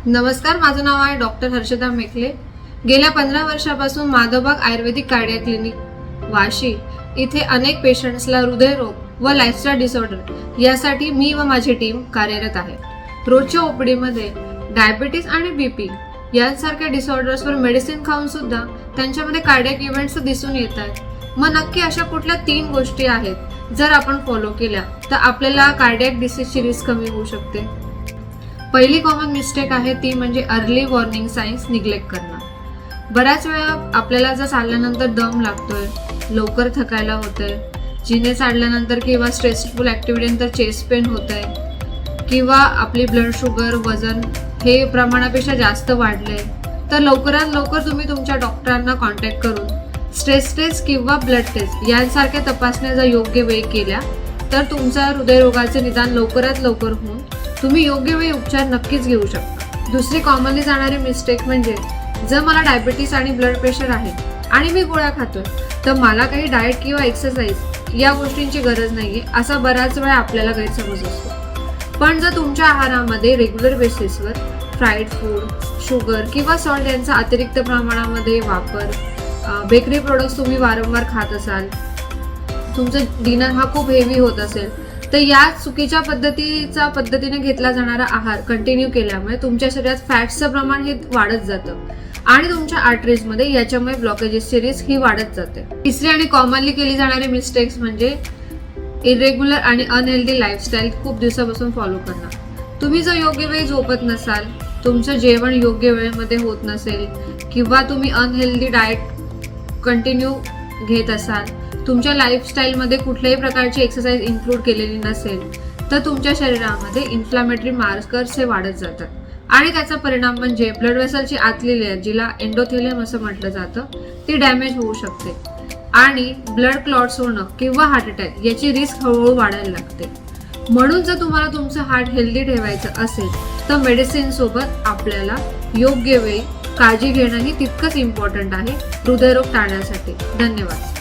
नमस्कार, माझं नाव आहे डॉक्टर हर्षदा मेखले। गेल्या 15 वर्षापासून माधवबाग आयुर्वेदिक कार्डियाक क्लिनिक वाशी इथे अनेक पेशंट्सला हृदयरोग व लाईफस्टाईल डिसऑर्डर यासाठी मी व माझी टीम कार्यरत आहे। रोजच्या ओपीडी मध्ये डायबिटीज आणि बीपी यांसारख्या डिसऑर्डर्सवर मेडिसिन खाऊन सुद्धा त्यांच्यामध्ये कार्डियाक इव्हेंट्स दिसून येतात। मग नक्की अशा कुठल्या 3 गोष्टी आहेत जर आपण फॉलो केल्या तर आपल्याला कार्डियाक डिसीजची रिस्क कमी होऊ शकते। पहिली कॉमन मिस्टेक आहे ती म्हणजे अर्ली वॉर्निंग साइन्स निग्लेक्ट करणं। बऱ्याच वेळा आपल्याला जर चालल्यानंतर दम लागतोय, लवकर थकायला होतंय, जिने चालल्यानंतर किंवा स्ट्रेसफुल ॲक्टिव्हिटीनंतर चेस्ट पेन होतंय किंवा आपली ब्लड शुगर वजन हे प्रमाणापेक्षा जास्त वाढलंय तर लवकरात लवकर तुम्ही तुमच्या डॉक्टरांना कॉन्टॅक्ट करून स्ट्रेस टेस्ट किंवा ब्लड टेस्ट यांसारख्या तपासण्या जर योग्य वेळी केल्या तर तुमच्या हृदयरोगाचे निदान लवकरात लवकर होऊन तुम्ही योग्य वेळी उपचार नक्कीच घेऊ शकता। दुसरी कॉमनली जाणारी मिस्टेक म्हणजे जर मला डायबिटीस आणि ब्लड प्रेशर आहे आणि मी गोळ्या खातोय तर मला काही डाएट किंवा एक्सरसाइज या गोष्टींची गरज नाहीये असा बराच वेळा आपल्याला गैरसमज असतो। पण जर तुमच्या आहारामध्ये रेग्युलर बेसिसवर फ्राईड फूड, शुगर किंवा सॉल्ट यांचा अतिरिक्त प्रमाणामध्ये वापर, बेकरी प्रोडक्ट्स तुम्ही वारंवार खात असाल, तुमचं डिनर हा खूप हेवी होत असेल तर या चुकीच्या पद्धतीने घेतला जाणारा आहार कंटिन्यू केल्यामुळे तुमच्या शरीरात फॅट्सचं प्रमाण हे वाढत जातं आणि तुमच्या आर्टरीजमध्ये याच्यामुळे ब्लॉकेजेसची रिस्क ही वाढत जाते। तिसरी आणि कॉमनली केली जाणारी मिस्टेक्स म्हणजे इरेग्युलर आणि अनहेल्दी लाईफस्टाईल खूप दिवसापासून फॉलो करणं। तुम्ही जर योग्य वेळी झोपत नसाल, तुमचं जेवण योग्य वेळेमध्ये होत नसेल किंवा तुम्ही अनहेल्दी डाएट कंटिन्यू घेत असाल, तुमच्या लाईफस्टाईलमध्ये कुठल्याही प्रकारची एक्सरसाइज इन्क्लूड केलेली नसेल तर तुमच्या शरीरामध्ये इन्फ्लामेटरी मार्कर्स हे वाढत जातात आणि त्याचा परिणाम म्हणजे ब्लड वेसलची आतली लेअर, जिला एंडोथेलियम असं म्हटलं जातं, ती डॅमेज होऊ शकते आणि ब्लड क्लॉट्स होणं किंवा हार्ट अटॅक याची रिस्क हळूहळू वाढायला लागते। म्हणून जर तुम्हाला तुमचं हार्ट हेल्दी ठेवायचं असेल तर मेडिसिन सोबत आपल्याला योग्य वेळी काळजी घेणं ही तितकंच इम्पॉर्टंट आहे हृदयरोग टाळण्यासाठी। धन्यवाद।